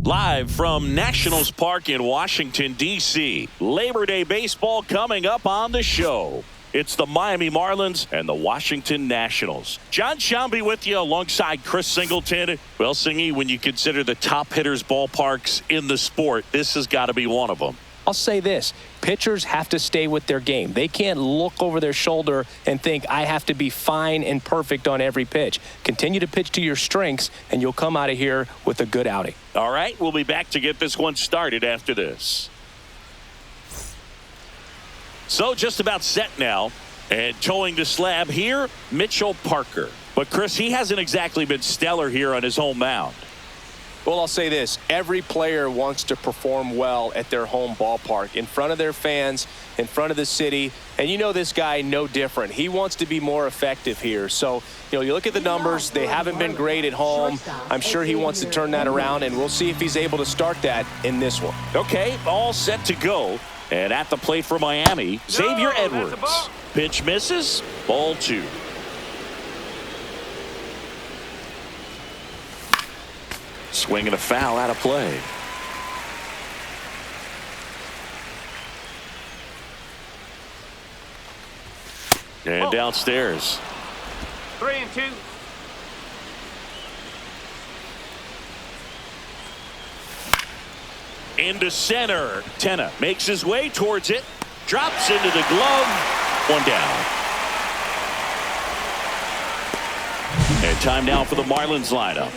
Live from Nationals Park in Washington, D.C. Labor Day baseball coming up on the show. It's the Miami Marlins and the Washington Nationals. John Shambi with you alongside Chris Singleton. Well, Singy, when you consider the top hitters' ballparks in the sport, this has got to be one of them. I'll say this. Pitchers have to stay with their game. They can't look over their shoulder and think, I have to be fine and perfect on every pitch. Continue to pitch to your strengths, and you'll come out of here with a good outing. All right, we'll be back to get this one started after this. So just about set now. And towing the slab here, Mitchell Parker. But, Chris, he hasn't exactly been stellar here on his home mound. Well, I'll say this. Every player wants to perform well at their home ballpark, in front of their fans, in front of the city. And you know this guy no different. He wants to be more effective here. So, you look at the numbers. They haven't been great at home. I'm sure he wants to turn that around, and we'll see if he's able to start that in this one. Okay, all set to go. And at the plate for Miami, Xavier Edwards. Pitch misses. Ball 2. Swing and a foul out of play. And downstairs. 3-2. Into center. Tenna makes his way towards it. Drops into the glove. One down. And time now for the Marlins lineup.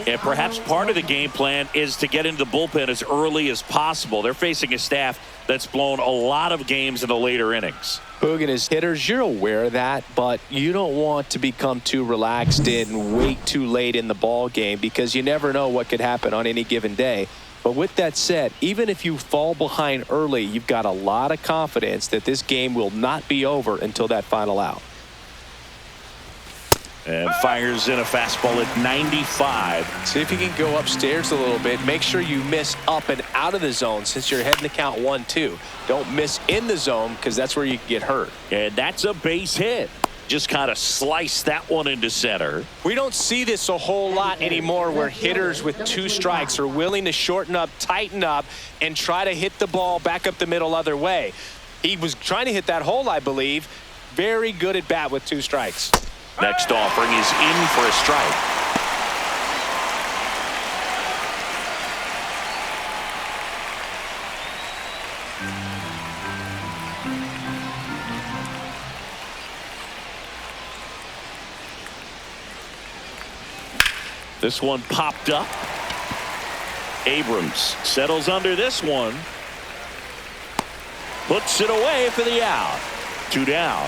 And perhaps part of the game plan is to get into the bullpen as early as possible. They're facing a staff that's blown a lot of games in the later innings. Boogan, as hitters, you're aware of that, but you don't want to become too relaxed and wait too late in the ball game, because you never know what could happen on any given day. But with that said, even if you fall behind early, you've got a lot of confidence that this game will not be over until that final out. And fires in a fastball at 95. See if you can go upstairs a little bit. Make sure you miss up and out of the zone since you're heading to count 1-2. Don't miss in the zone, because that's where you can get hurt. And that's a base hit. Just kind of slice that one into center. We don't see this a whole lot anymore, where hitters with 2 strikes are willing to shorten up, tighten up, and try to hit the ball back up the middle other way. He was trying to hit that hole, I believe. Very good at bat with 2 strikes. Next offering is in for a strike. This one popped up. Abrams settles under this one. Puts it away for the out. 2 down.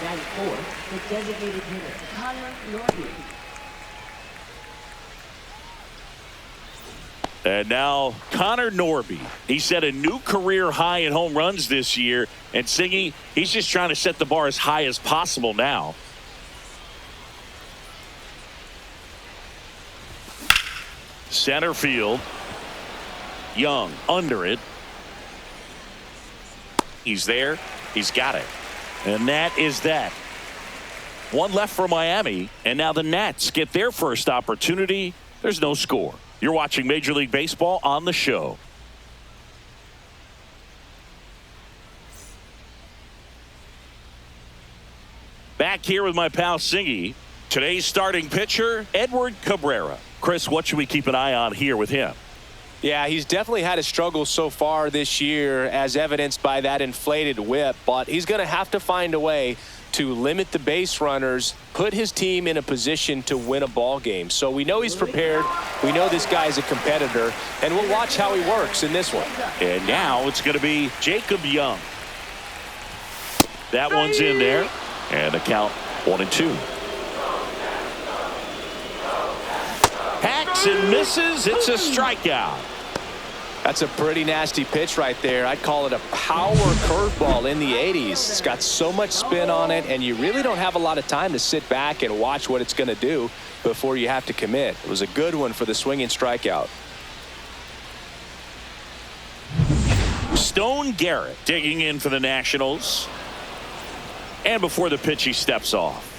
Batting fourth, the designated hitter, Connor Norby. And now Connor Norby. He set a new career high in home runs this year. And Singy, he's just trying to set the bar as high as possible now. Center field. Young under it. He's there. He's got it. And that is that. One left for Miami, and now the Nats get their first opportunity. There's no score. You're watching Major League Baseball on the show. Back here with my pal Singy. Today's starting pitcher, Edward Cabrera. Chris, what should we keep an eye on here with him? Yeah, he's definitely had a struggle so far this year, as evidenced by that inflated whip, but he's going to have to find a way to limit the base runners, put his team in a position to win a ball game. So we know he's prepared. We know this guy's a competitor, and we'll watch how he works in this one. And now it's going to be Jacob Young. That one's in there, and the count 1-2. Hacks and misses. It's a strikeout. That's a pretty nasty pitch right there. I'd call it a power curveball in the 80s. It's got so much spin on it, and you really don't have a lot of time to sit back and watch what it's going to do before you have to commit. It was a good one for the swinging strikeout. Stone Garrett digging in for the Nationals. And before the pitch, he steps off.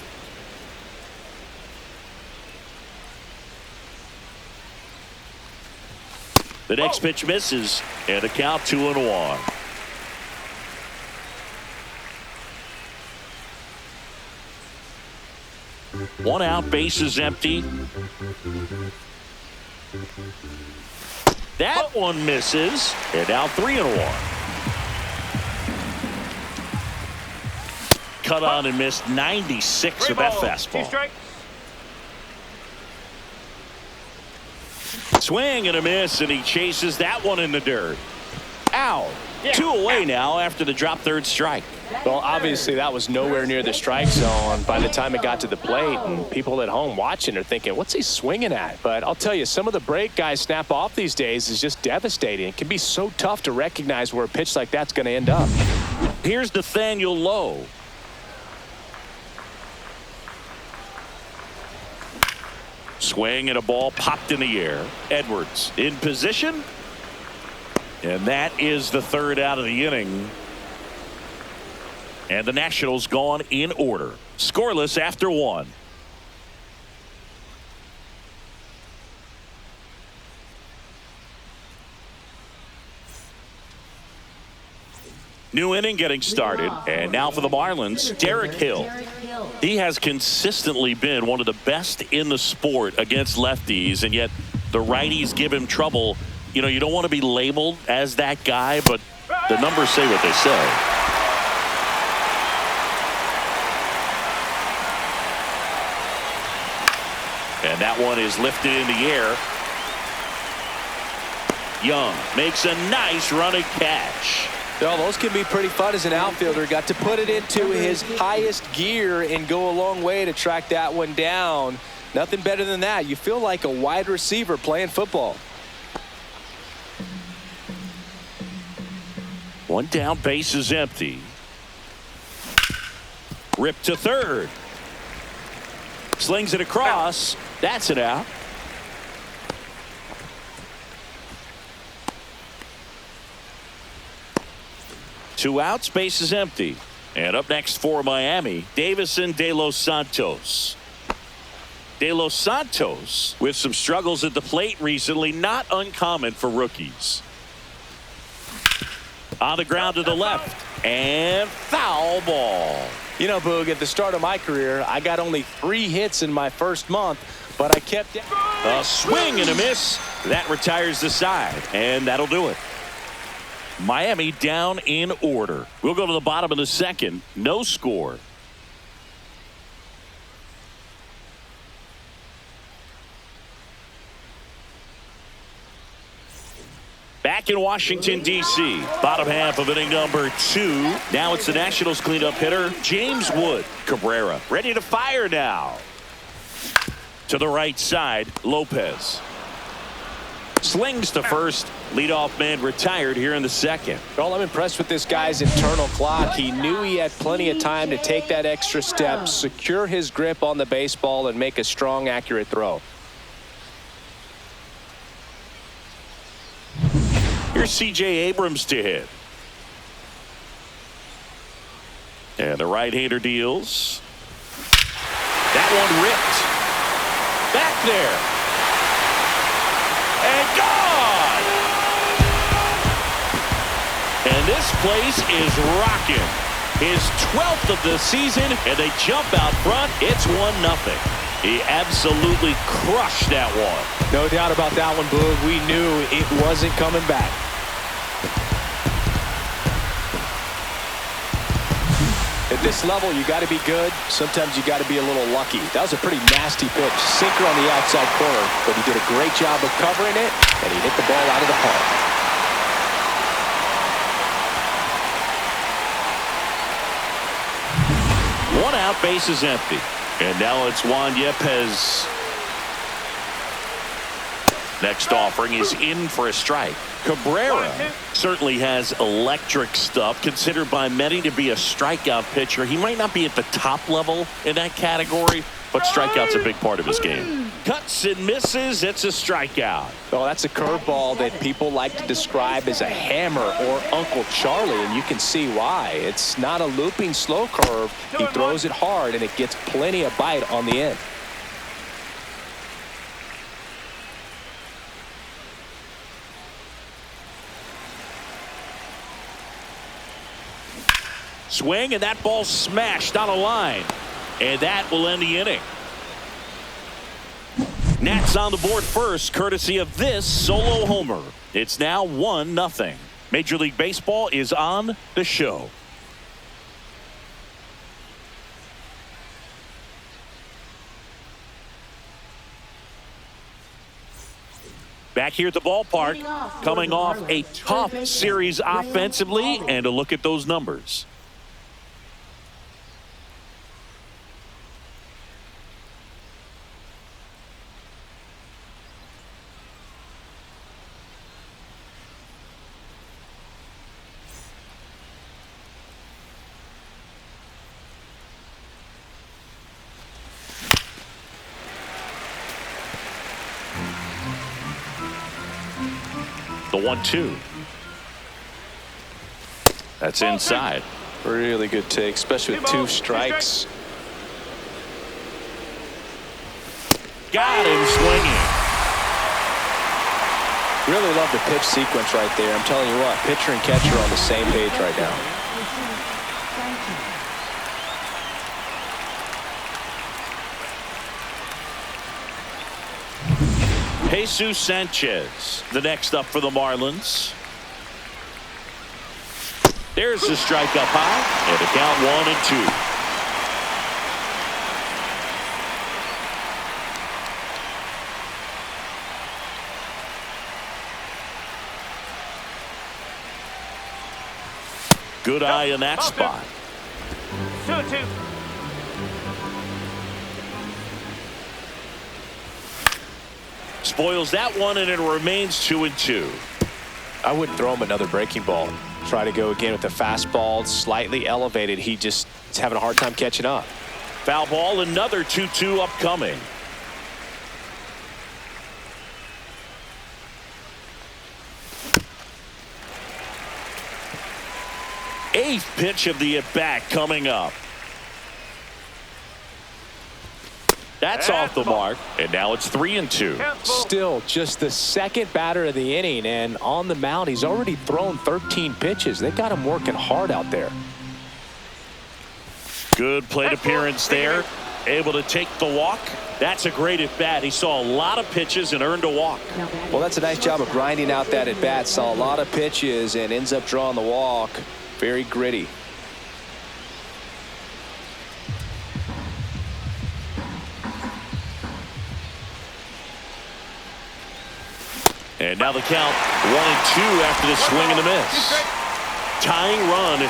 The next pitch misses, and the count 2-1. One out, bases empty. That one misses, and now 3-1. Cut on and missed 96 with that fastball. Swing and a miss, and he chases that one in the dirt. Out. 2 away now after the drop third strike. Well, obviously that was nowhere near the strike zone by the time it got to the plate, and people at home watching are thinking, what's he swinging at? But I'll tell you, some of the break guys snap off these days is just devastating. It can be so tough to recognize where a pitch like that's going to end up. Here's Nathaniel Lowe. Swing and a ball popped in the air. Edwards in position. And that is the third out of the inning. And the Nationals gone in order. Scoreless after 1. New inning getting started. And now for the Marlins, Derek Hill. He has consistently been one of the best in the sport against lefties, and yet the righties give him trouble. You know, you don't want to be labeled as that guy, but the numbers say what they say. And that one is lifted in the air. Young makes a nice running catch. Well, those can be pretty fun as an outfielder. Got to put it into his highest gear and go a long way to track that one down. Nothing better than that. You feel like a wide receiver playing football. One down, base is empty. Ripped to third. Slings it across. That's it out. Two outs, base is empty. And up next for Miami, Davison De Los Santos. De Los Santos with some struggles at the plate recently, not uncommon for rookies. On the ground to the left, and foul ball. You know, Boog, at the start of my career, I got only 3 hits in my first month, but I kept it. A swing and a miss. That retires the side, and that'll do it. Miami down in order. We'll go to the bottom of the second. No score. Back in Washington, D.C. Bottom half of inning number 2. Now it's the Nationals cleanup hitter, James Wood. Cabrera ready to fire now. To the right side, Lopez. Slings to first. Leadoff man retired here in the second. Well, I'm impressed with this guy's internal clock. He knew he had plenty of time to take that extra step, secure his grip on the baseball, and make a strong, accurate throw. Here's C.J. Abrams to hit. And the right-hander deals. That one ripped. Back there. And gone! And this place is rocking. His 12th of the season, and they jump out front. It's 1-0. He absolutely crushed that one. No doubt about that one, Boog. We knew it wasn't coming back. At this level, you got to be good. Sometimes you got to be a little lucky. That was a pretty nasty pitch. Sinker on the outside corner, but he did a great job of covering it, and he hit the ball out of the park. One out, base is empty. And now it's Juan Yepez. Next offering is in for a strike. Cabrera certainly has electric stuff, considered by many to be a strikeout pitcher. He might not be at the top level in that category, but strikeout's a big part of his game. Cuts and misses. It's a strikeout. Well, that's a curveball that people like to describe as a hammer or Uncle Charlie, and you can see why. It's not a looping slow curve. He throws it hard, and it gets plenty of bite on the end. Swing, and that ball smashed on a line. And that will end the inning. Nats on the board first, courtesy of this solo homer. It's now 1-0. Major League Baseball is on the show. Back here at the ballpark, coming off a tough series offensively, and a look at those numbers. The 1-2. That's inside. Really good take, especially with 2 strikes. Got him swinging. Really love the pitch sequence right there. I'm telling you what, pitcher and catcher are on the same page right now. Jesus Sanchez, the next up for the Marlins. There's the strike up high, and the count 1-2. Good eye in that spot. 2-2. Spoils that one, and it remains 2-2. I wouldn't throw him another breaking ball. Try to go again with the fastball, slightly elevated. He just is having a hard time catching up. Foul ball, another 2-2 upcoming. Eighth pitch of the at-bat coming up. That's off the mark, and now it's 3-2. Still just the second batter of the inning, and on the mound, he's already thrown 13 pitches. They got him working hard out there. Good plate appearance there. Able to take the walk. That's a great at-bat. He saw a lot of pitches and earned a walk. Well, that's a nice job of grinding out that at-bat. Saw a lot of pitches and ends up drawing the walk. Very gritty. And now the count 1-2 after the swing and the miss. Tying run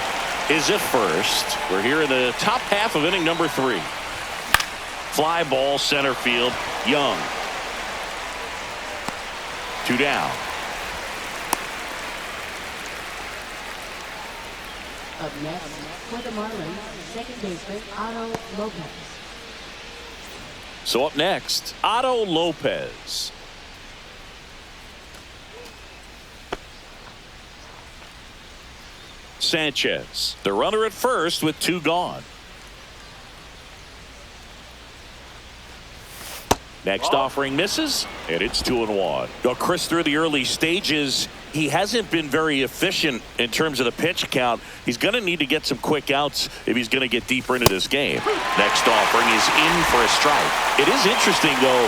is at first. We're here in the top half of inning number 3. Fly ball center field. Young. 2 down. Up next for the Marlins, second baseman Otto Lopez. So up next, Otto Lopez. Sanchez, the runner at first with 2 gone. Next offering misses, and it's 2-1. Now, Chris, through the early stages, he hasn't been very efficient in terms of the pitch count. He's going to need to get some quick outs if he's going to get deeper into this game. Next offering is in for a strike. It is interesting, though,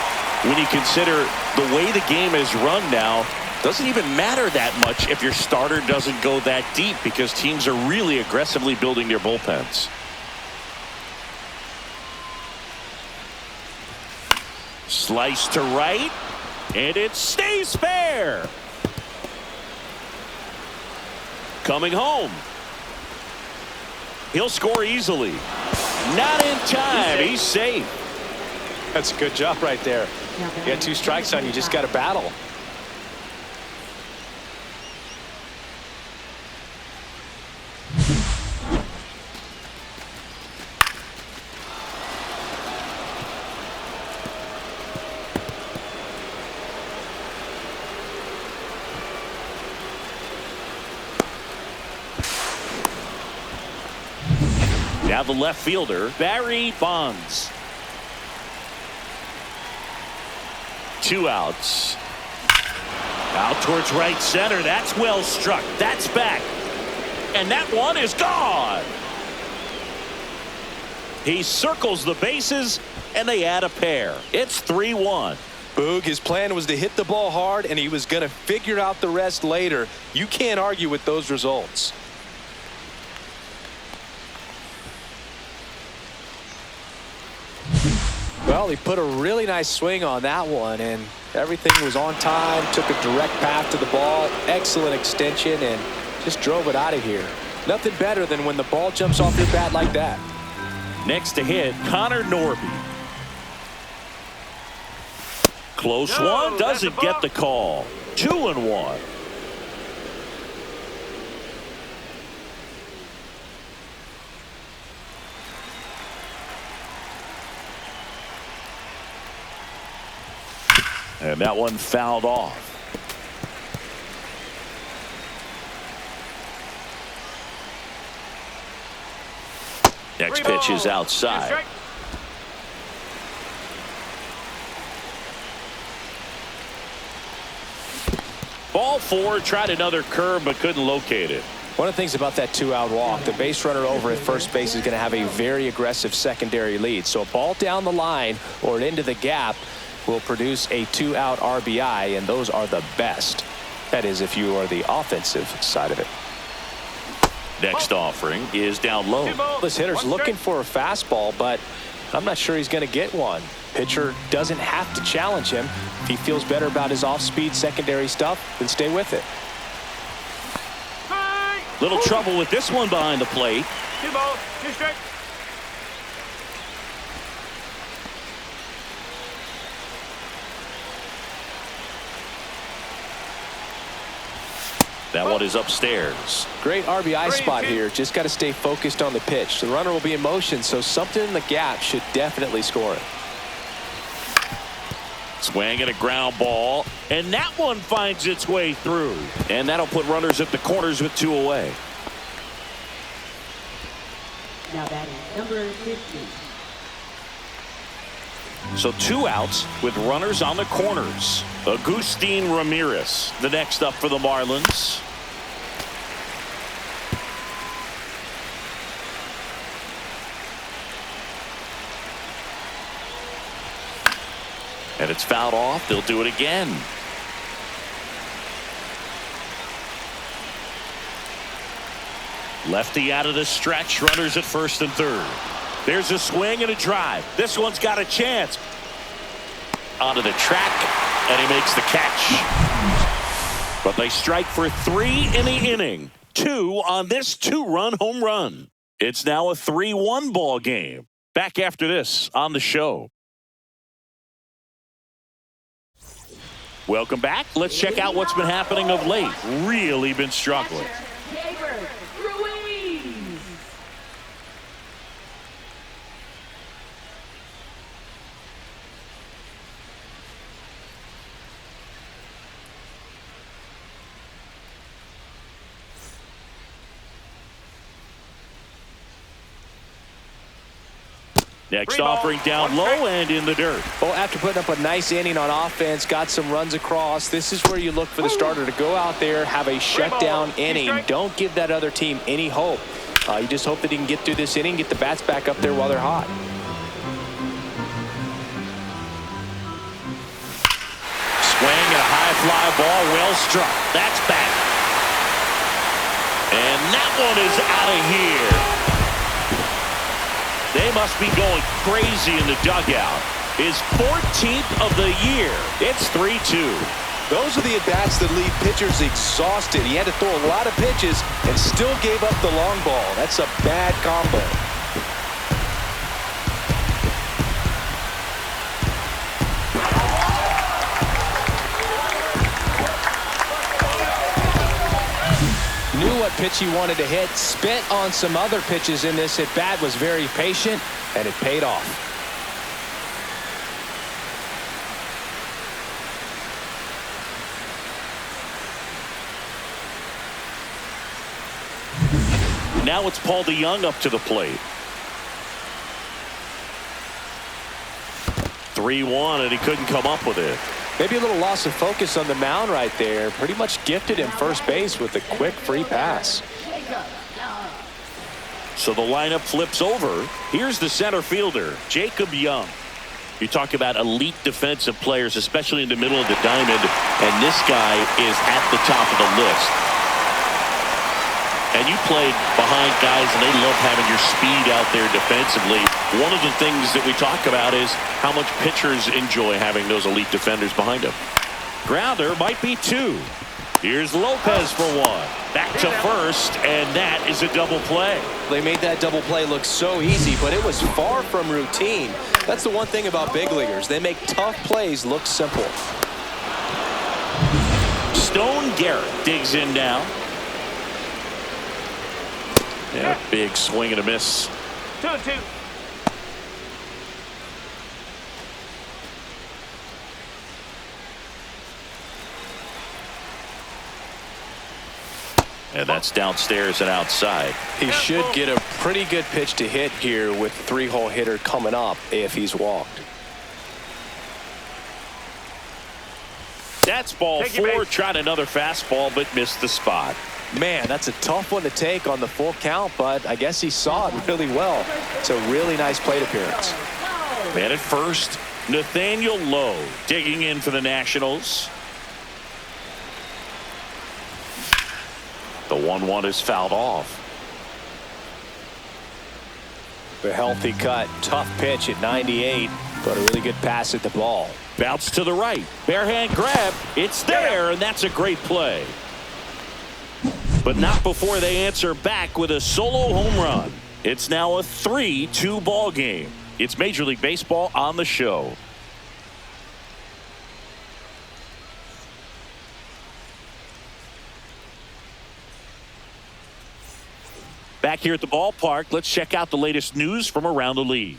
when you consider the way the game is run now. Doesn't even matter that much if your starter doesn't go that deep, because teams are really aggressively building their bullpens. Slice to right, and it stays fair. Coming home. He'll score easily. Not in time. He's safe. That's a good job right there. You got 2 strikes on you. Just got to battle. Now the left fielder, Barry Bonds. 2 outs. Out towards right center. That's well struck. That's back. And that one is gone. He circles the bases, and they add a pair. It's 3-1. Boog, his plan was to hit the ball hard, and he was going to figure out the rest later. You can't argue with those results. Well, he put a really nice swing on that one, and everything was on time. Took a direct path to the ball. Excellent extension, and just drove it out of here. Nothing better than when the ball jumps off your bat like that. Next to hit, Connor Norby. Close one, doesn't get the call. 2-1. And that one fouled off. Next pitch is outside. Ball four, tried another curve but couldn't locate it. One of the things about that two-out walk, the base runner over at first base is going to have a very aggressive secondary lead. So a ball down the line or into the gap will produce a two-out RBI, and those are the best. That is, if you are the offensive side of it. Next offering is down low. This hitter's looking for a fastball, but I'm not sure he's going to get one. Pitcher doesn't have to challenge him. If he feels better about his off-speed secondary stuff, then stay with it. Little trouble with this one behind the plate. 2 balls, 2 strikes. That one is upstairs. Great RBI spot here. Just got to stay focused on the pitch. The runner will be in motion, so something in the gap should definitely score it. Swing and a ground ball, and that one finds its way through. And that'll put runners at the corners with 2 away. Now batting number 50. So 2 outs with runners on the corners. Agustin Ramirez, the next up for the Marlins. And it's fouled off. They'll do it again. Lefty out of the stretch. Runners at first and third. There's a swing and a drive. This one's got a chance. Onto the track, and he makes the catch. But they strike for 3 in the inning. 2 on this 2-run home run. It's now a 3-1 ball game. Back after this on the show. Welcome back. Let's check out what's been happening of late. Really been struggling. Next offering down low and in the dirt. Well, after putting up a nice inning on offense, got some runs across, this is where you look for the starter to go out there, have a shutdown inning. Don't give that other team any hope. You just hope that he can get through this inning, get the bats back up there while they're hot. Swing and a high fly ball, well struck. That's back. And that one is out of here. They must be going crazy in the dugout. His 14th of the year. It's 3-2. Those are the at-bats that leave pitchers exhausted. He had to throw a lot of pitches and still gave up the long ball. That's a bad combo. Knew what pitch he wanted to hit, spit on some other pitches in this at-bat, was very patient, and it paid off. Now it's Paul DeYoung up to the plate. 3-1, and he couldn't come up with it. Maybe a little loss of focus on the mound right there. Pretty much gifted him first base with a quick free pass. So the lineup flips over. Here's the center fielder, Jacob Young. You talk about elite defensive players, especially in the middle of the diamond, and this guy is at the top of the list. And you played behind guys, and they love having your speed out there defensively. One of the things that we talk about is how much pitchers enjoy having those elite defenders behind them. Grounder might be 2. Here's Lopez for 1. Back to first, and that is a double play. They made that double play look so easy, but it was far from routine. That's the one thing about big leaguers. They make tough plays look simple. Stone Garrett digs in now. Yeah, big swing and a miss. 2-2. And that's downstairs and outside. He should get a pretty good pitch to hit here with 3-hole hitter coming up if he's walked. That's ball 4. Tried another fastball, but missed the spot. Man, that's a tough one to take on the full count, but I guess he saw it really well. It's a really nice plate appearance. Man at first, Nathaniel Lowe digging in for the Nationals. The 1-1 is fouled off. The healthy cut, tough pitch at 98, but a really good pass at the ball. Bounce to the right, bare hand grab, it's there, and that's a great play. But not before they answer back with a solo home run. It's now a 3-2 ball game. It's Major League Baseball on the show. Back here at the ballpark, let's check out the latest news from around the league.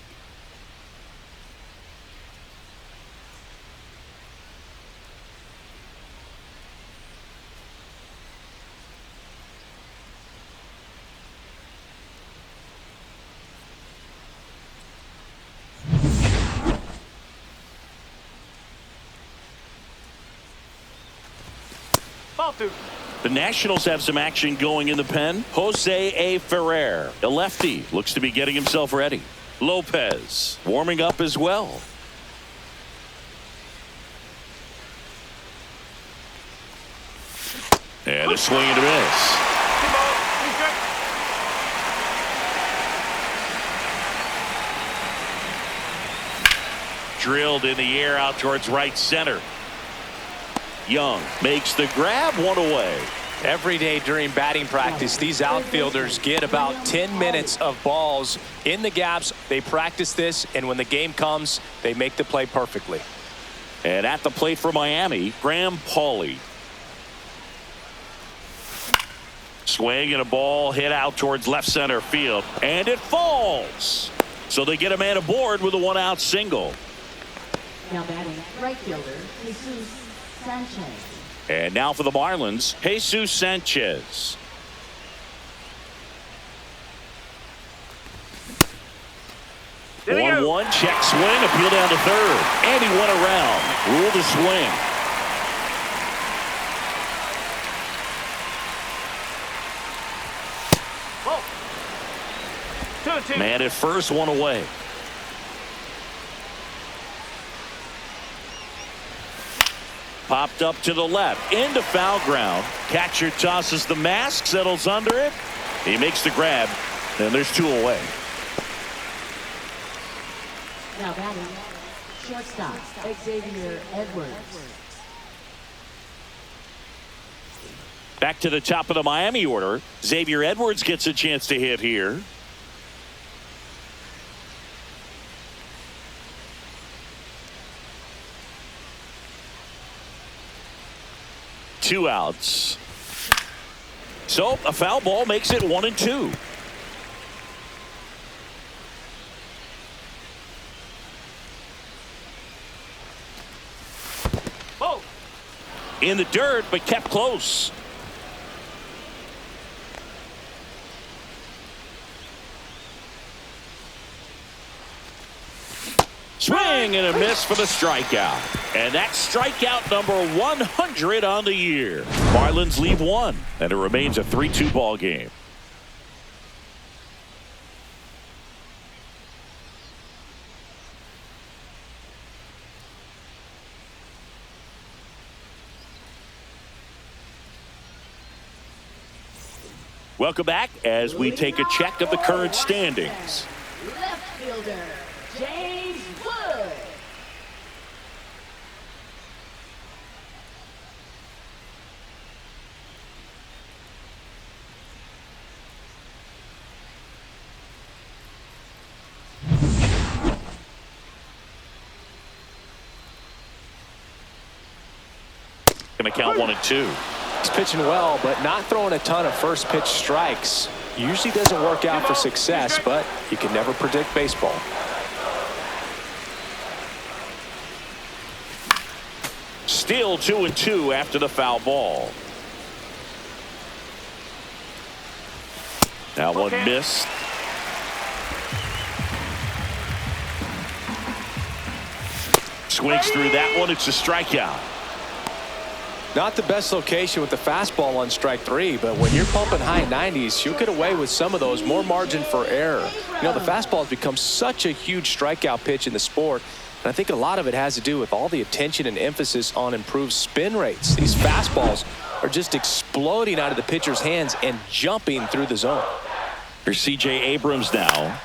Ball 2. The Nationals have some action going in the pen. Jose A. Ferrer, a lefty, looks to be getting himself ready. Lopez warming up as well. And a swing and a miss. Drilled in the air out towards right center. Young makes the grab, 1 away. Every day during batting practice, these outfielders get about 10 minutes of balls in the gaps. They practice this, and when the game comes, they make the play perfectly. And at the plate for Miami, Graham Pauley. Swing and a ball hit out towards left center field, and it falls. So they get a man aboard with a 1-out single. Now batting, right fielder, Jesus Sanchez. And now for the Marlins, Jesus Sanchez. There we go. 1-1, check swing, appeal down to third. And he went around. Ruled a swing. Whoa. 2-2. Man at first, 1 away. Popped up to the left, into foul ground. Catcher tosses the mask, settles under it. He makes the grab, and there's 2 away. Now batting, shortstop, Xavier Edwards. Back to the top of the Miami order. Xavier Edwards gets a chance to hit here. Two outs. So a foul ball makes it 1-2. Whoa. In the dirt, but kept close. Swing and a miss for the strikeout. And that's strikeout number 100 on the year. Marlins leave 1, and it remains a 3-2 ball game. Welcome back as we take a check of the current standings. Left fielder, James Wood. Going to count 1-2. He's pitching well, but not throwing a ton of first pitch strikes. Usually doesn't work out for success, but you can never predict baseball. Still 2-2 after the foul ball. Now one missed. Swings through that one. It's a strikeout. Not the best location with the fastball on strike 3, but when you're pumping high 90s, you'll get away with some of those. More margin for error. You know, the fastball has become such a huge strikeout pitch in the sport, and I think a lot of it has to do with all the attention and emphasis on improved spin rates. These fastballs are just exploding out of the pitcher's hands and jumping through the zone. Here's C.J. Abrams now.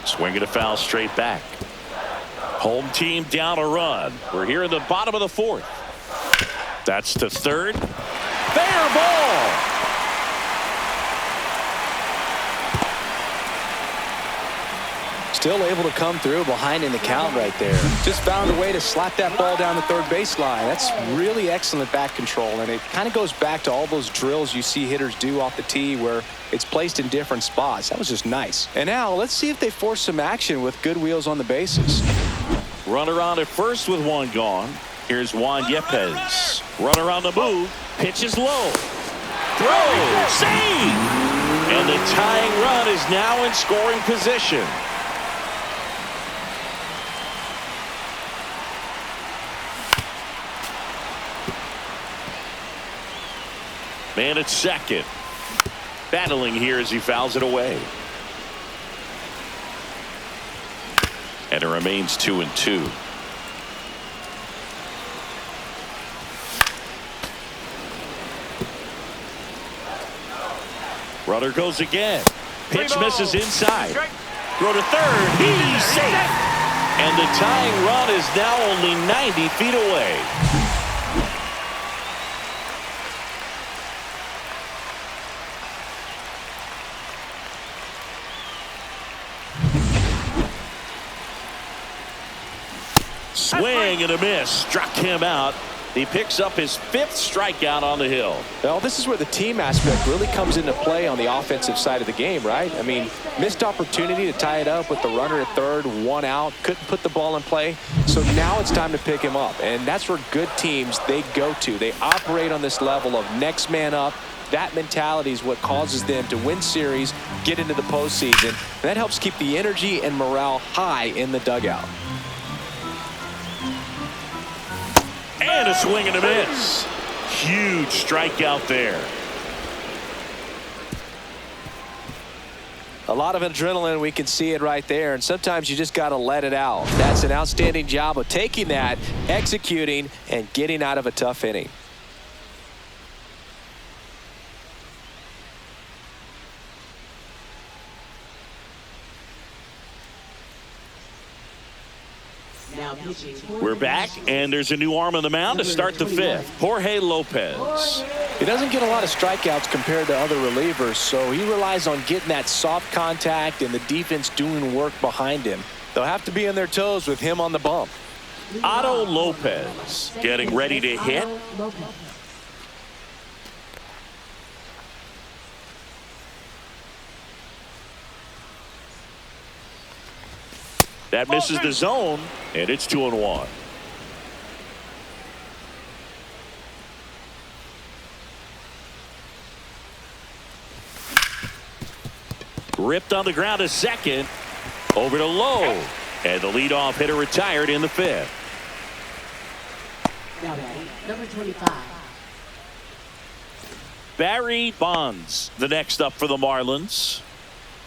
Swinging a foul straight back. Home team down a run. We're here in the bottom of the 4th. That's to third. Fair ball. Still able to come through behind in the count right there. Just found a way to slap that ball down the third baseline. That's really excellent bat control, and it kind of goes back to all those drills you see hitters do off the tee where it's placed in different spots. That was just nice. And now let's see if they force some action with good wheels on the bases. Runner on at first with one gone. Here's Juan Yepez. Runner on the move. Pitches low. Throw. Save. And the tying run is now in scoring position. Man at second. Battling here as he fouls it away. And it remains 2-2. Runner goes again. Pitch misses inside. Throw to third. He's safe. And the tying run is now only 90 feet away. Swing and a miss. Struck him out. He picks up his 5th strikeout on the hill. Well, this is where the team aspect really comes into play on the offensive side of the game, right? I mean, missed opportunity to tie it up with the runner at third, 1 out, couldn't put the ball in play. So now it's time to pick him up, and that's where good teams, they go to. They operate on this level of next man up. That mentality is what causes them to win series, get into the postseason. And that helps keep the energy and morale high in the dugout. And a swing and a miss. Huge strikeout there. A lot of adrenaline, we can see it right there, and sometimes you just got to let it out. That's an outstanding job of taking that, executing, and getting out of a tough inning. We're back, and there's a new arm on the mound to start the 5th. Jorge Lopez. He doesn't get a lot of strikeouts compared to other relievers, so he relies on getting that soft contact and the defense doing work behind him. They'll have to be on their toes with him on the bump. Otto Lopez getting ready to hit. That misses the zone, and it's 2-1. Ripped on the ground to second. Over to Lowe. And the leadoff hitter retired in the 5th. Now batting, number 25. Barry Bonds, the next up for the Marlins.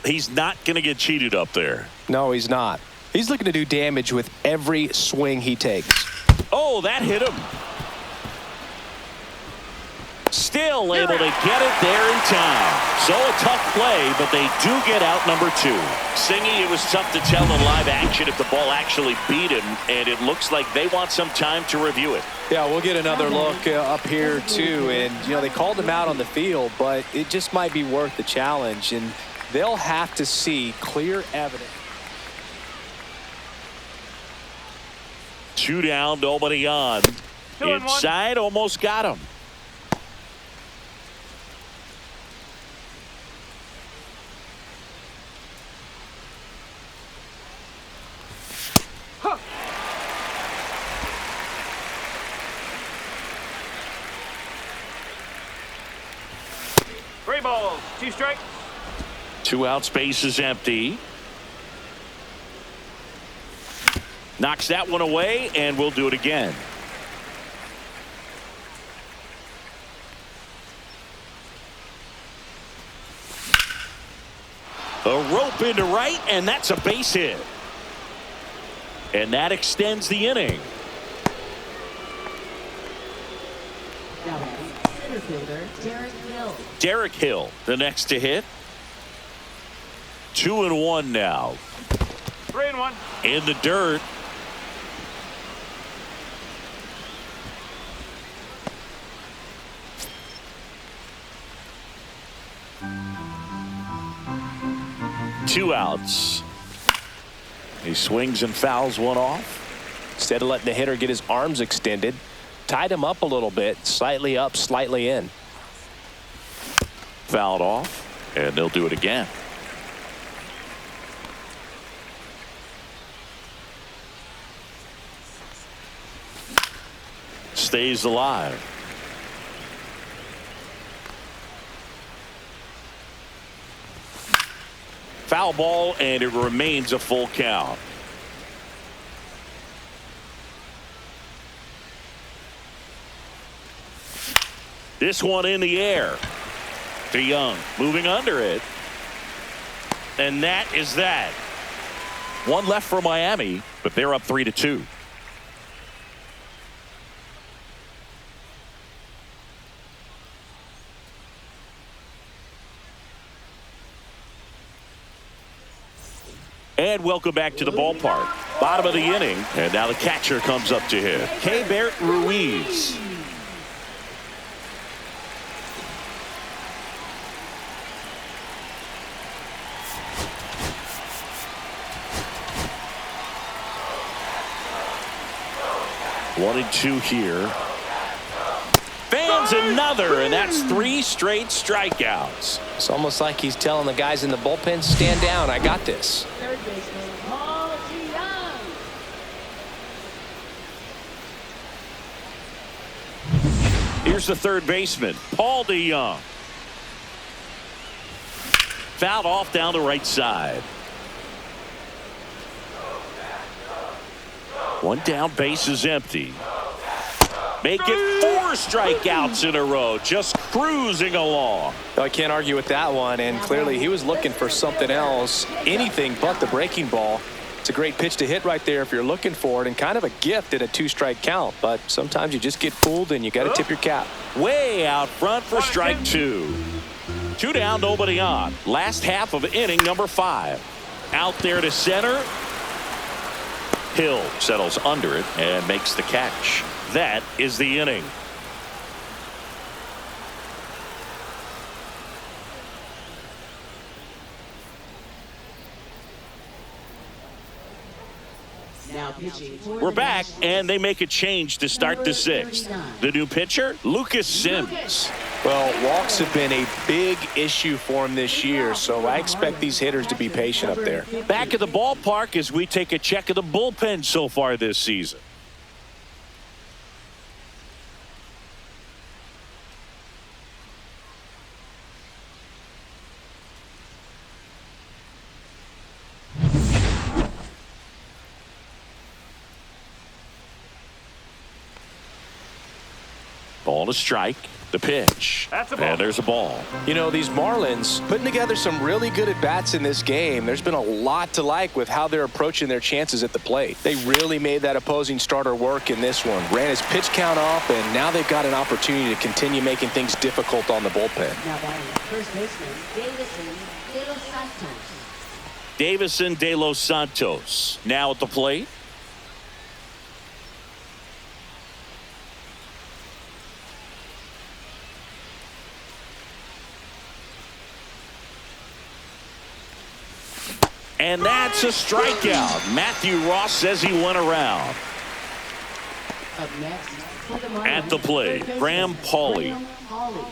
He's not going to get cheated up there. No, he's not. He's looking to do damage with every swing he takes. Oh, that hit him. Still able to get it there in time. So a tough play, but they do get out number 2. Singy, it was tough to tell in live action if the ball actually beat him, and it looks like they want some time to review it. Yeah, we'll get another look up here too, and they called him out on the field, but it just might be worth the challenge, and they'll have to see clear evidence. 2 down, nobody on. 2-1. Inside, almost got him. Three balls, 2 strikes. 2 outs, base is empty. Knocks that one away, and we'll do it again. A rope into right, and that's a base hit. And that extends the inning. Now center fielder Derek Hill. Derek Hill, the next to hit. 2-1 now. 3-1. In the dirt. Two outs. He swings and fouls one off. Instead of letting the hitter get his arms extended, tied him up a little bit, slightly up, slightly in. Fouled off, and they'll do it again. Stays alive. Foul ball, and it remains a full count. This one in the air. DeYoung moving under it. And that is that. One left for Miami, but they're up 3-2. And welcome back to the ballpark. Bottom of the inning, and now the catcher comes up to hit. Keibert Ruiz. One and two here. Fans another, and that's 3 straight strikeouts. It's almost like he's telling the guys in the bullpen, stand down, I got this. Third baseman Paul DeYoung. Here's the third baseman, Paul DeYoung. Fouled off down the right side. One down, base is empty. Make it 4 strikeouts in a row, just cruising along. I can't argue with that one, and clearly he was looking for something else, anything but the breaking ball. It's a great pitch to hit right there if you're looking for it, and kind of a gift at a 2-strike count, but sometimes you just get fooled and you got to tip your cap. Way out front for strike 2. 2 down, nobody on. Last half of inning number 5. Out there to center. Hill settles under it and makes the catch. That is the inning. Now pitching for We're the back, Nationals. and they make a change to start the 6th. The new pitcher, Lucas Sims. Well, walks have been a big issue for him this year, so I expect these hitters to be patient up there. Back at the ballpark as we take a check of the bullpen so far this season. Ball to strike. The pitch. That's a ball. And there's a ball. You know, these Marlins putting together some really good at-bats in this game. There's been a lot to like with how they're approaching their chances at the plate. They really made that opposing starter work in this one. Ran his pitch count up, and now they've got an opportunity to continue making things difficult on the bullpen. Now batting, first baseman, Davison de los Santos. Davison de los Santos now at the plate. And that's a strikeout. Matthew Ross says he went around. Up next, for the Marlins, At the plate, third baseman, Graham Pauley. Graham Pauley.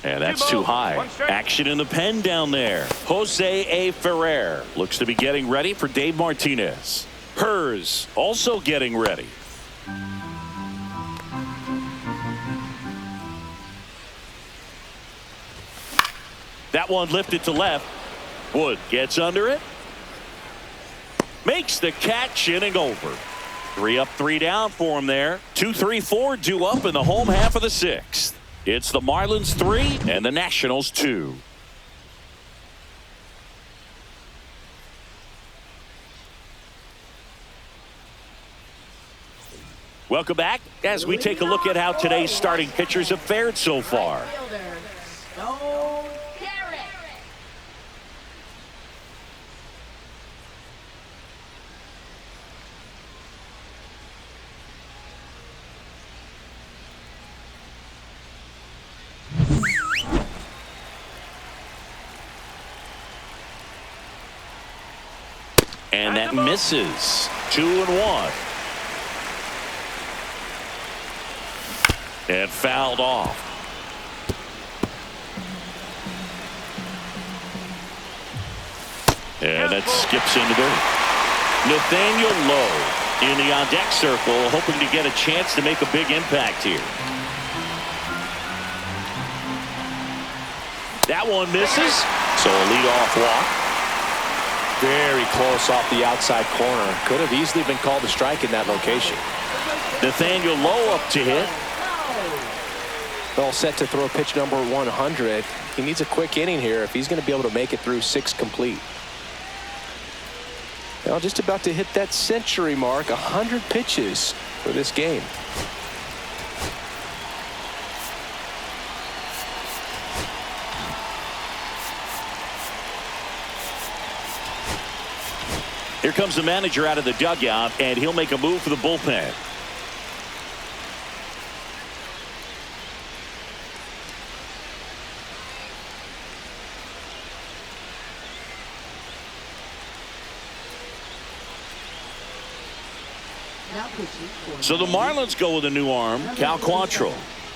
And that's too high. Action in the pen down there. Jose A. Ferrer looks to be getting ready for Dave Martinez. Hers also getting ready. That one lifted to left. Wood gets under it. Makes the catch, inning over. 3 up, 3 down for him there. 2, 3, 4 due up in the home half of the 6th. It's the Marlins 3 and the Nationals 2. Welcome back as we take a look at how today's starting pitchers have fared so far. And that misses. 2-1. And fouled off. And that skips into dirt. Nathaniel Lowe in the on-deck circle, hoping to get a chance to make a big impact here. That one misses. So a leadoff walk. Very close off the outside corner. Could have easily been called a strike in that location. Nathaniel Lowe up to hit. All set to throw pitch number 100. He needs a quick inning here if he's going to be able to make it through 6 complete. Now just about to hit that century mark. 100 pitches for this game. Here comes the manager out of the dugout, and he'll make a move for the bullpen. So the Marlins go with a new arm, Cal Quantrill.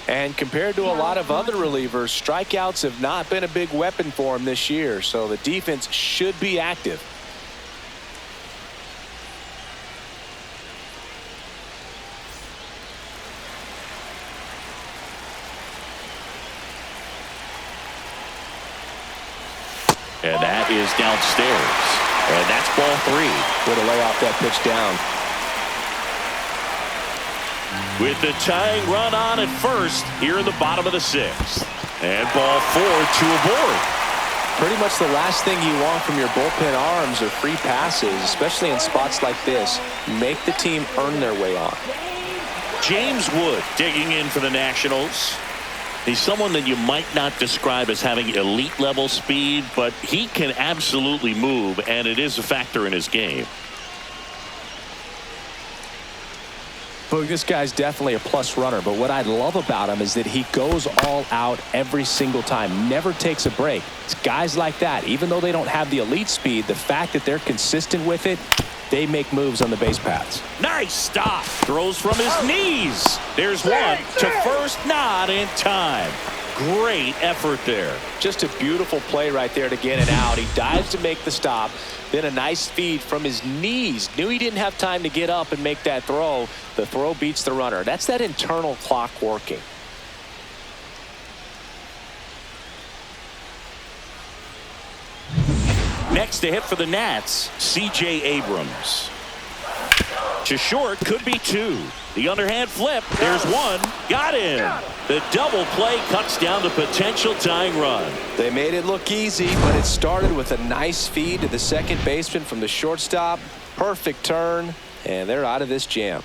And compared to a lot of other relievers, strikeouts have not been a big weapon for him this year. So the defense should be active. And that is downstairs. And that's ball 3. Way to lay off that pitch down. With the tying run on at first here in the bottom of the 6th. And ball 4, 2 aboard. Pretty much the last thing you want from your bullpen arms are free passes, especially in spots like this. Make the team earn their way on. James Wood digging in for the Nationals. He's someone that you might not describe as having elite level speed, but he can absolutely move, and it is a factor in his game. But this guy's definitely a plus runner, but what I love about him is that he goes all out every single time, never takes a break. It's guys like that, even though they don't have the elite speed, the fact that they're consistent with it, they make moves on the base paths. Nice stop. Throws from his knees. There's one to first, not in time. Great effort there. Just a beautiful play right there to get it out. He dives to make the stop. Then a nice feed from his knees. Knew he didn't have time to get up and make that throw. The throw beats the runner. That's that internal clock working. Next to hit for the Nats, C.J. Abrams. To short, could be two. The underhand flip. There's one. Got him. The double play cuts down the potential tying run. They made it look easy, but it started with a nice feed to the second baseman from the shortstop. Perfect turn, and they're out of this jam.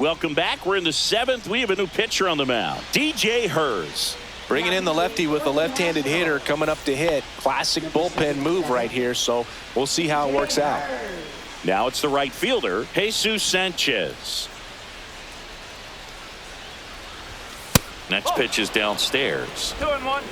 Welcome back. We're in the seventh. We have a new pitcher on the mound, DJ Hers. Bringing in the lefty with a left-handed hitter coming up to hit. Classic bullpen move right here, so we'll see how it works out. Now it's the right fielder, Jesus Sanchez. Next pitch is downstairs. 2-1.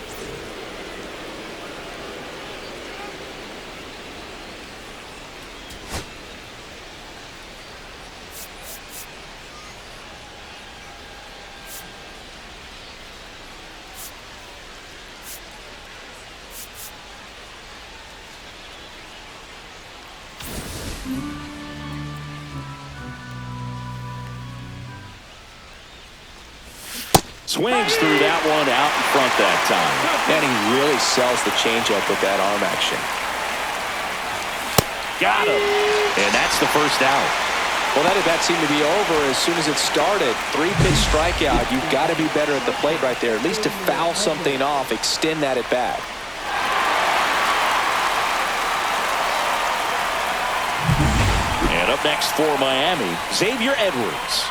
Swings through that one out in front that time. And he really sells the changeup with that arm action. Got him. And that's the first out. Well, that at bat seemed to be over as soon as it started. 3-pitch strikeout. You've got to be better at the plate right there, at least to foul something off, extend that at bat. And up next for Miami, Xavier Edwards.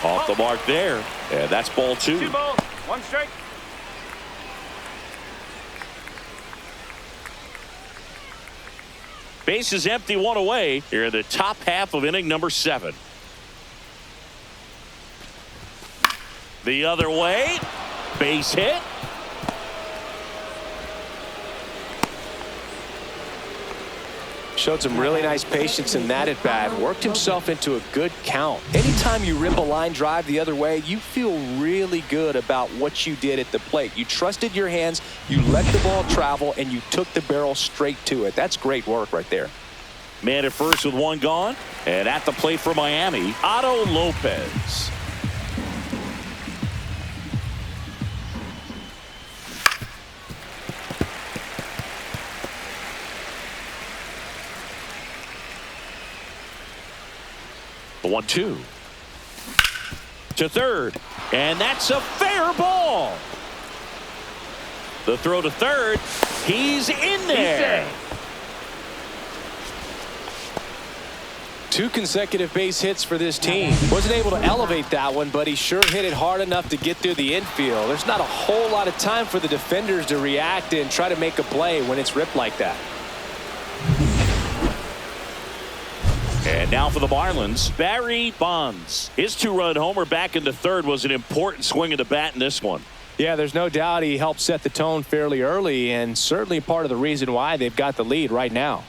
Off the mark there. And that's ball 2. 2 balls, 1 strike. Base is empty, 1 away. Here in the top half of inning number 7. The other way. Base hit. Showed some really nice patience in that at bat. Worked himself into a good count. Anytime you rip a line drive the other way, you feel really good about what you did at the plate. You trusted your hands, you let the ball travel, and you took the barrel straight to it. That's great work right there. Man at first with 1 gone. And at the plate for Miami, Otto Lopez. The 1-2 to third, and that's a fair ball. The throw to third, he's in there. 2 consecutive base hits for this team. Wasn't able to elevate that one, but he sure hit it hard enough to get through the infield. There's not a whole lot of time for the defenders to react and try to make a play when it's ripped like that. And now for the Marlins, Barry Bonds. His 2-run homer back into third was an important swing of the bat in this one. Yeah, there's no doubt he helped set the tone fairly early, and certainly part of the reason why they've got the lead right now.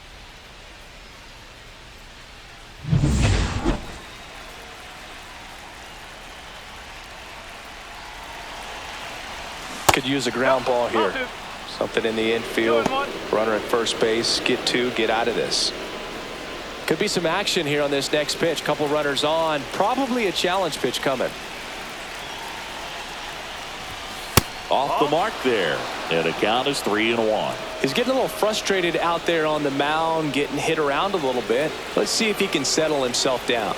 Could use a ground ball here. Something in the infield. Runner at first base. Get 2. Get out of this. Could be some action here on this next pitch. Couple runners on. Probably a challenge pitch coming. Off the mark there. And the count is 3-1. He's getting a little frustrated out there on the mound, getting hit around a little bit. Let's see if he can settle himself down.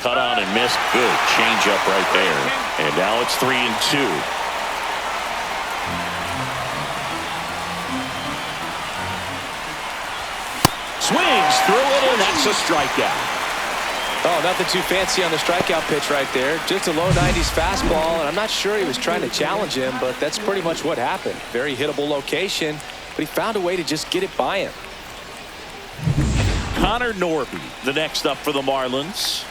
Cut on and missed. Good change up right there. And now it's 3-2. Swings through it, and that's a strikeout. Oh, nothing too fancy on the strikeout pitch right there. Just a low 90s fastball, and I'm not sure he was trying to challenge him, but that's pretty much what happened. Very hittable location, but he found a way to just get it by him. Connor Norby, the next up for the Marlins.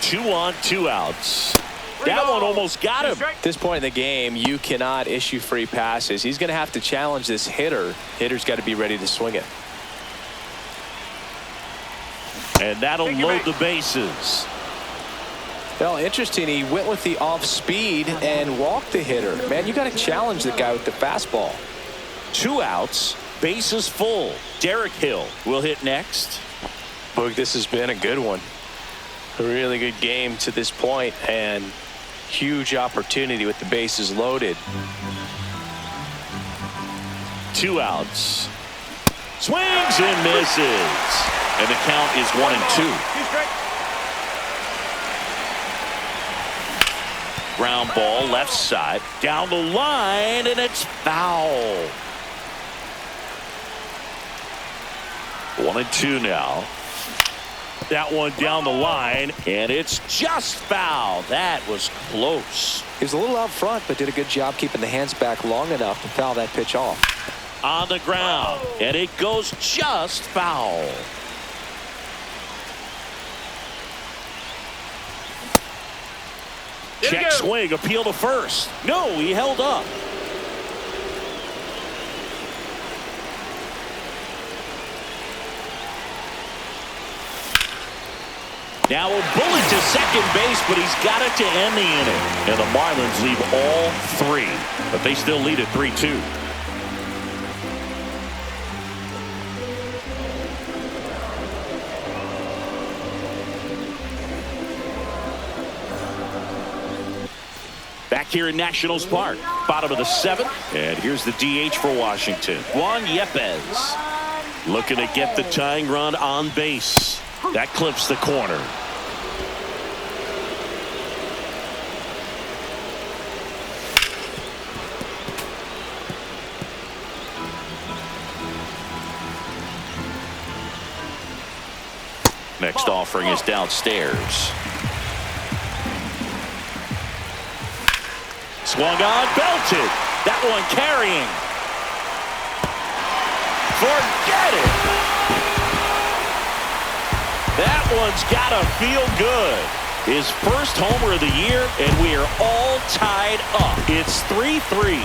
Two on, 2 outs. That one almost got him. At this point in the game, you cannot issue free passes. He's going to have to challenge this hitter. Hitter's got to be ready to swing it. And that'll load the bases. Well, interesting. He went with the off speed and walked the hitter. Man, you got to challenge the guy with the fastball. 2 outs, bases full. Derek Hill will hit next. Boog, this has been a good one. A really good game to this point, and huge opportunity with the bases loaded. 2 outs. Swings and misses. And the count is 1-2. 2 strike. Ground ball left side. Down the line, and it's foul. 1-2 now. That one down the line, and it's just foul. That was close. He was a little out front, but did a good job keeping the hands back long enough to foul that pitch off. On the ground, and it goes just foul. Check swing, appeal to first. No, he held up. Now a bullet to second base, but he's got it to end the inning. And the Marlins leave all 3, but they still lead at 3-2. Back here in Nationals Park, bottom of the 7th, and here's the DH for Washington, Juan Yepez, looking to get the tying run on base. That clips the corner. Next offering is downstairs. Swung on, belted. That one carrying. Forget it. That one's got to feel good. His first homer of the year, and we are all tied up. It's 3-3.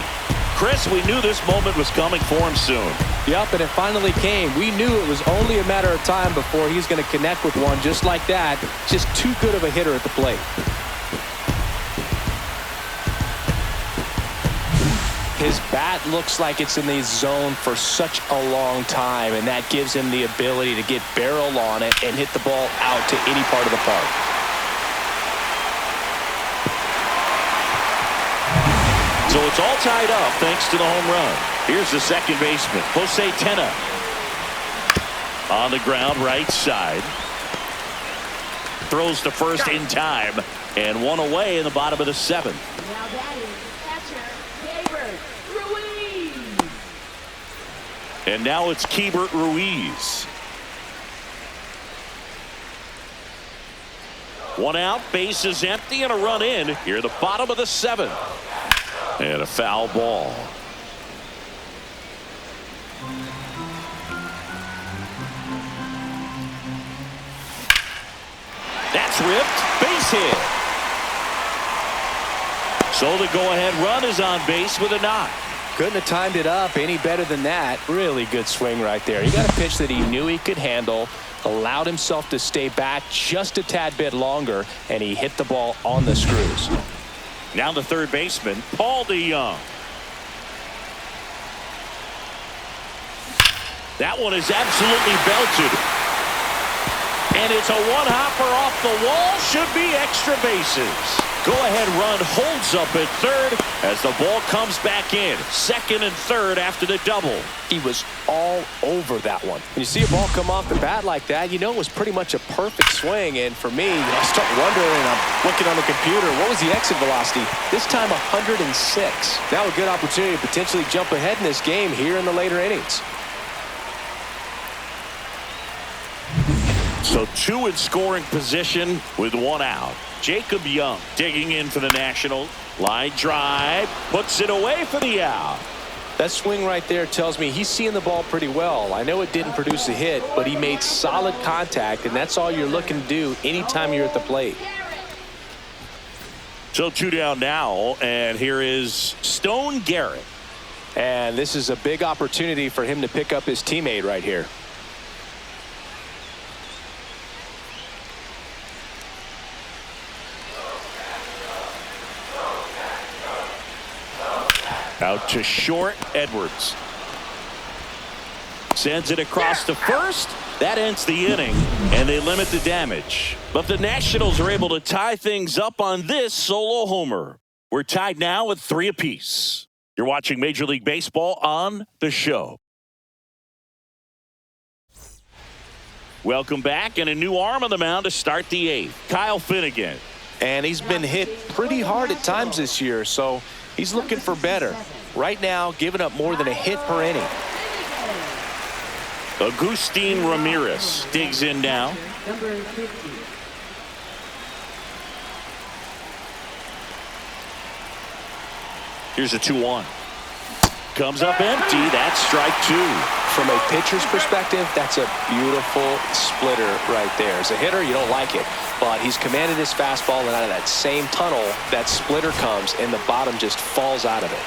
Chris, we knew this moment was coming for him soon. Yep, and it finally came. We knew it was only a matter of time before he's going to connect with one just like that. Just too good of a hitter at the plate. His bat looks like it's in the zone for such a long time, and that gives him the ability to get barrel on it and hit the ball out to any part of the park. So it's all tied up thanks to the home run. Here's the second baseman, Jose Tena. On the ground, right side. Throws to first in time, and one away in the bottom of the 7th. Now that is catcher, Ruiz. And now it's Keibert Ruiz. 1 out, base is empty, and a run in here at the bottom of the 7th. And a foul ball. That's ripped. Base hit. So the go-ahead run is on base with a knock. Couldn't have timed it up any better than that. Really good swing right there. He got a pitch that he knew he could handle, allowed himself to stay back just a tad bit longer, and he hit the ball on the screws. Now the third baseman, Paul DeYoung. That one is absolutely belted. And it's a one-hopper off the wall. Should be extra bases. Go-ahead run holds up at third as the ball comes back in. Second and third after the double. He was all over that one. When you see a ball come off the bat like that, you know it was pretty much a perfect swing. And for me, I start wondering, I'm looking on the computer, what was the exit velocity? This time 106. Now a good opportunity to potentially jump ahead in this game here in the later innings. So 2 in scoring position with 1 out. Jacob Young digging in for the Nationals. Line drive, puts it away for the out. That swing right there tells me he's seeing the ball pretty well. I know it didn't produce a hit, but he made solid contact, and that's all you're looking to do anytime you're at the plate. So 2 down now, and here is Stone Garrett. And this is a big opportunity for him to pick up his teammate right here. Out to short, Edwards. Sends it across to first. That ends the inning, and they limit the damage. But the Nationals are able to tie things up on this solo homer. We're tied now at 3 apiece. You're watching Major League Baseball on the show. Welcome back, and a new arm on the mound to start the 8th. Kyle Finnegan. And he's been hit pretty hard at times this year, so he's looking for better. Right now, giving up more than a hit per inning. Agustin Ramirez digs in now. Number 50. Here's a 2-1. Comes up empty. That's strike 2. From a pitcher's perspective, that's a beautiful splitter right there. As a hitter, you don't like it, but he's commanded his fastball, and out of that same tunnel, that splitter comes, and the bottom just falls out of it.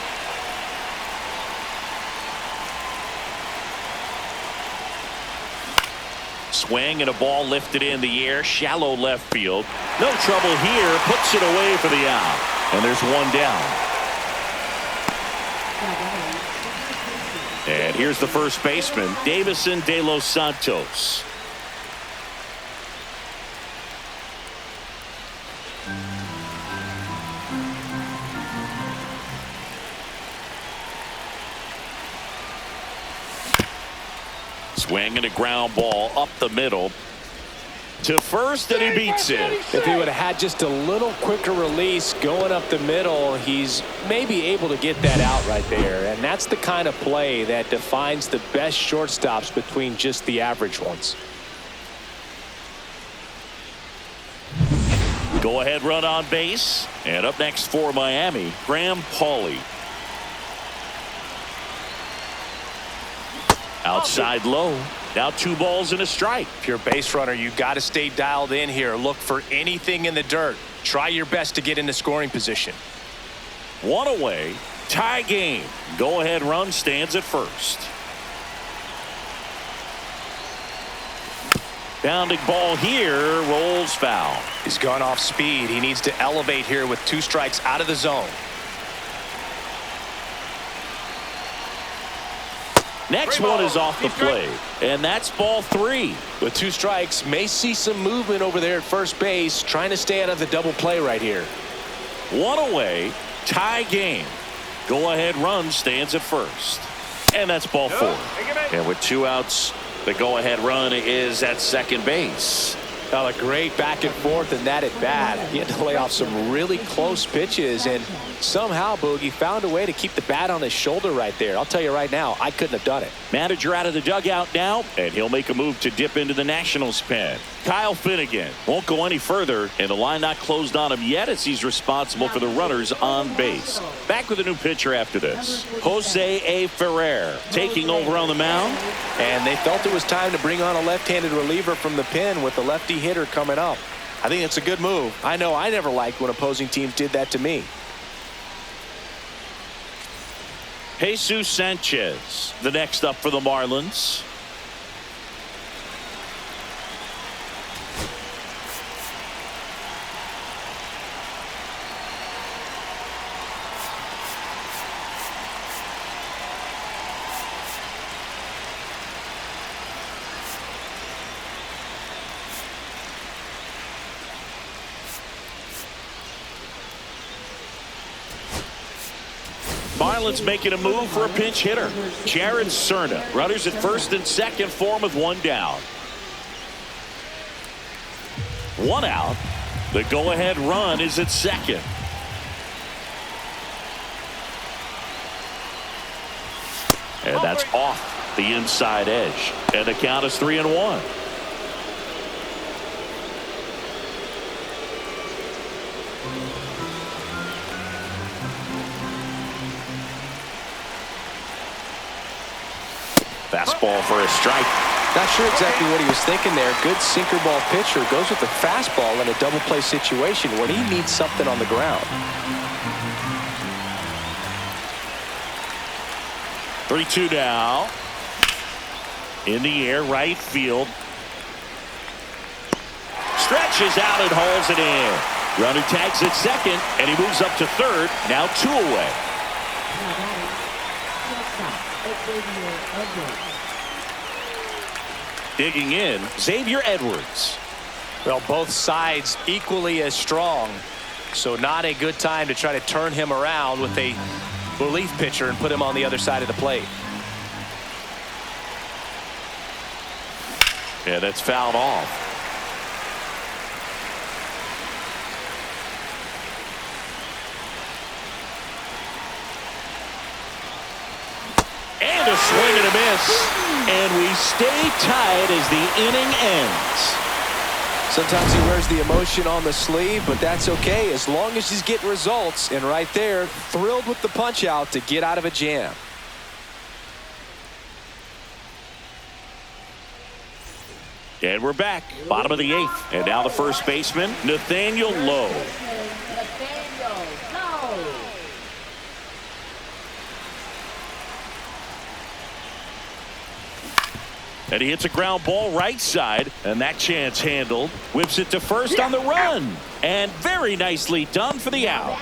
Swing and a ball lifted in the air, shallow left field. No trouble here, puts it away for the out. And there's one down. And here's the first baseman, Davison De Los Santos. Swing and a ground ball up the middle to first, and he beats it. If he would have had just a little quicker release going up the middle, he's maybe able to get that out right there. And that's the kind of play that defines the best shortstops between just the average ones. Go ahead run on base. And up next for Miami, Graham Pauley. Outside low. Now 2 balls and a strike. If you're a base runner, you got to stay dialed in here. Look for anything in the dirt. Try your best to get into scoring position. 1 away. Tie game. Go ahead run stands at first. Bounding ball here. Rolls foul. He's gone off speed. He needs to elevate here with 2 strikes out of the zone. Next one is off the plate, and that's ball 3. With 2 strikes, may see some movement over there at first base, trying to stay out of the double play right here. 1 away, tie game. Go ahead run stands at first, and that's ball 4. And with 2 outs, the go ahead run is at second base. A great back and forth in that at bat. He had to lay off some really close pitches, and somehow Boogie found a way to keep the bat on his shoulder right there. I'll tell you right now, I couldn't have done it. Manager out of the dugout now, and he'll make a move to dip into the Nationals pen. Kyle Finnegan won't go any further, and the line not closed on him yet as he's responsible for the runners on base. Back with a new pitcher after this. Jose A. Ferrer taking over on the mound. And they felt it was time to bring on a left-handed reliever from the pen with the lefty hitter coming up. I think it's a good move. I know I never liked when opposing teams did that to me. Jesus Sanchez, the next up for the Marlins. Marlins making a move for a pinch hitter. Jared Cerna. Runners at first and second for him with 1 down. 1 out. The go-ahead run is at second. And that's off the inside edge. And the count is 3-1. Fastball for a strike. Not sure exactly what he was thinking there. Good sinker ball pitcher goes with the fastball in a double play situation when he needs something on the ground. 3-2 now. In the air, right field. Stretches out and hauls it in. Runner tags at second, and he moves up to third. Now 2 away. Digging in, Xavier Edwards. Well, both sides equally as strong, so not a good time to try to turn him around with a relief pitcher and put him on the other side of the plate. Yeah, that's fouled off. And a swing and a miss. And we stay tied as the inning ends. Sometimes he wears the emotion on the sleeve, but that's okay as long as he's getting results. And right there, thrilled with the punch out to get out of a jam. And we're back. Bottom of the eighth. And now the first baseman, Nathaniel Lowe. And he hits a ground ball right side, and that chance handled. Whips it to first on the run. And very nicely done for the out.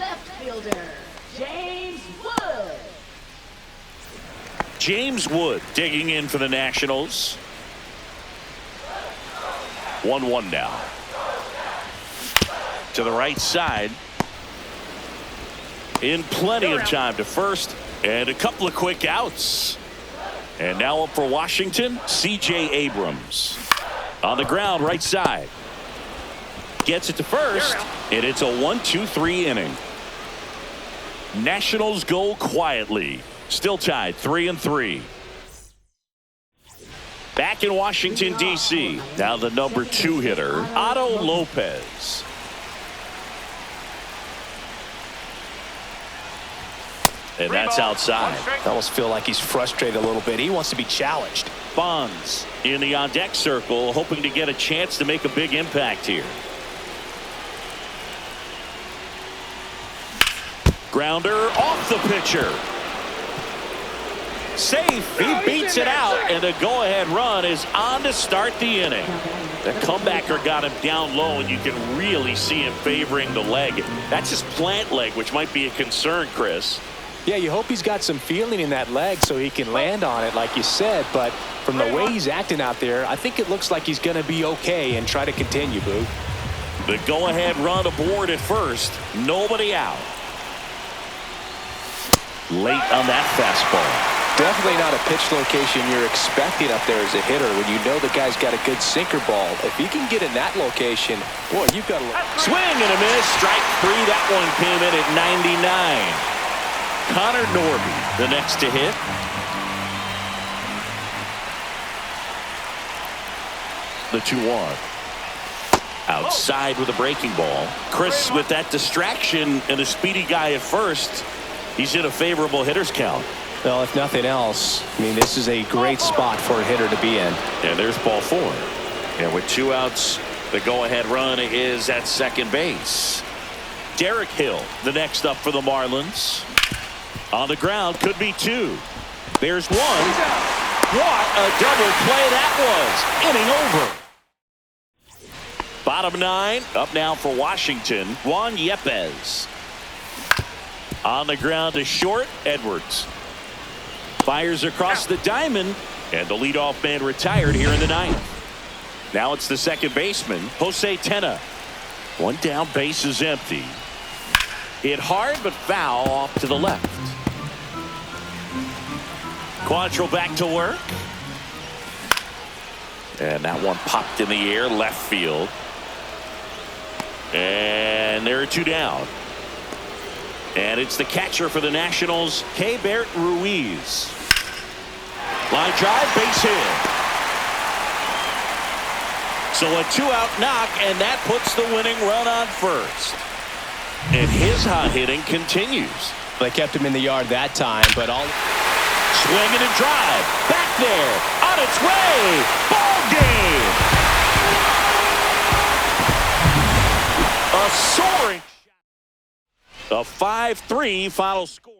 Left fielder, James Wood. James Wood digging in for the Nationals. 1-1 now. To the right side. In plenty of time to first. And a couple of quick outs. And now up for Washington, C.J. Abrams. On the ground, right side. Gets it to first, and it's a 1-2-3 inning. Nationals go quietly. Still tied 3-3. Back in Washington, D.C. Now the number 2 hitter, Otto Lopez. And that's outside. I almost feel like he's frustrated a little bit. He wants to be challenged. Bonds in the on-deck circle, hoping to get a chance to make a big impact here. Grounder off the pitcher. Safe. He beats it out, and the go-ahead run is on to start the inning. The comebacker got him down low, and you can really see him favoring the leg. That's his plant leg, which might be a concern, Chris. Yeah, you hope he's got some feeling in that leg so he can land on it, like you said. But from the way he's acting out there, I think it looks like he's going to be okay and try to continue, Boo. The go-ahead run aboard at first. Nobody out. Late on that fastball. Definitely not a pitch location you're expecting up there as a hitter when you know the guy's got a good sinker ball. If he can get in that location, boy, you've got a swing and a miss. Strike 3. That one came in at 99. Connor Norby, the next to hit. The 2-1. Outside with a breaking ball. Chris, with that distraction and a speedy guy at first, he's in a favorable hitter's count. Well, if nothing else, I mean, this is a great spot for a hitter to be in. And there's ball 4. And with 2 outs, the go-ahead run is at second base. Derek Hill, the next up for the Marlins. On the ground, could be 2. There's 1. What a double play that was. Inning over. Bottom 9, up now for Washington, Juan Yepez. On the ground to short, Edwards. Fires across the diamond, and the leadoff man retired here in the 9th. Now it's the second baseman, Jose Tena. 1 down, base is empty. Hit hard but foul off to the left. Quantrill back to work. And that one popped in the air, left field. And there are 2 down. And it's the catcher for the Nationals, Keibert Ruiz. Line drive, base hit. So a 2-out knock, and that puts the winning run on first. And his hot hitting continues. They kept him in the yard that time, but all swinging and drive. Back there. On its way. Ball game. A soaring. A 5-3 final score.